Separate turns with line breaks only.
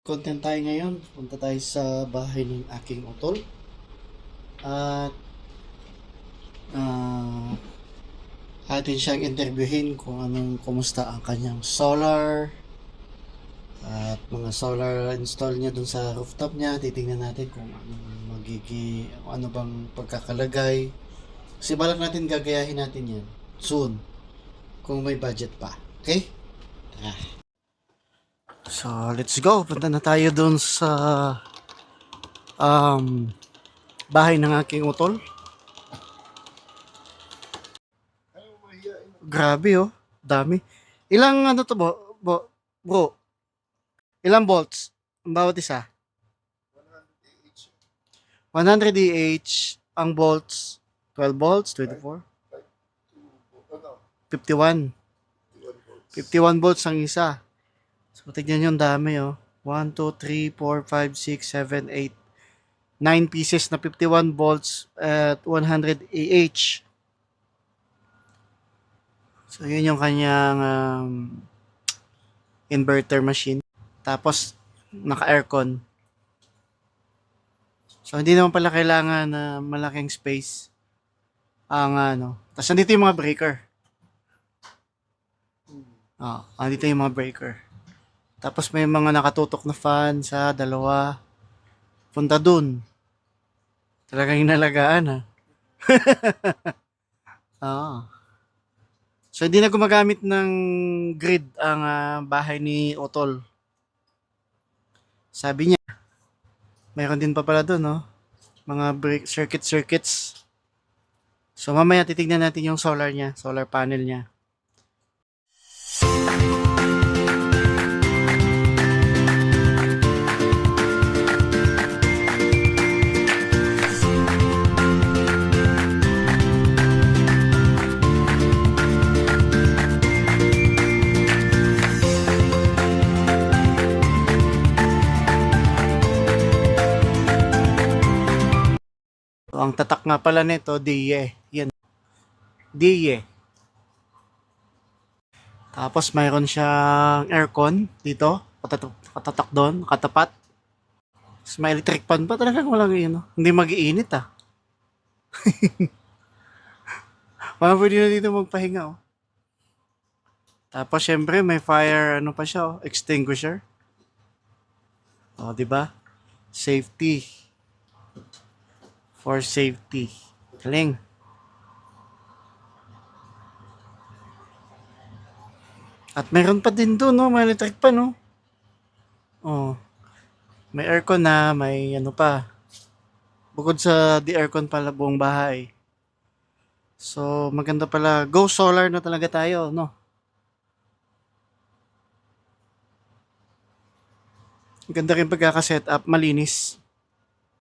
content tayo ngayon. Punta tayo sa bahay ng aking utol. At ah, atin siyang interviewin kung kumusta ang kanyang solar at mga solar install niya dun sa rooftop niya. Titingnan natin kung ano bang pagkakalagay. Kasi balak natin gagayahin natin yan soon kung may budget pa. Okay? Tara. So, let's go. Punta na tayo dun sa bahay ng aking utol. Grabe oh. Dami. Ilang ano to bro? Ilang volts? Ang bawat isa? 100 Ah ang volts. 12 volts, 24. 51. 51 volts ang isa. So, tignan nyo ang dami, oh. 1, 2, 3, 4, 5, 6, 7, 8, 9 pieces na 51 volts at 100 Ah. So, yun yung kanyang inverter machine. Tapos, naka-aircon. So, hindi naman pala kailangan na malaking space ang Tapos, nandito yung mga breaker. Nandito yung mga breaker. Tapos may mga nakatutok na fan sa dalawa. Punta dun. Talagang inalagaan So hindi na gumagamit ng grid ang bahay ni Otol. Sabi niya, mayroon din pa pala dun, no? Mga circuits. So mamaya titignan natin yung solar niya, solar panel niya. Ang tatak nga pala nito, DE. Yan. DE. Tapos mayroon siyang aircon dito. Katatak doon, katapat. Tapos may electric fan pa. Talagang walang yun. Hindi mag-iinit pwede na dito magpahinga Tapos syempre may fire pa siya extinguisher. Di ba? Safety. For safety. Galing. At meron pa din doon, may electric pa, may aircon na, may pa. Bukod sa the aircon pala buong bahay. So, maganda pala. Go solar na talaga tayo, Ganda rin pagkaka-setup, malinis.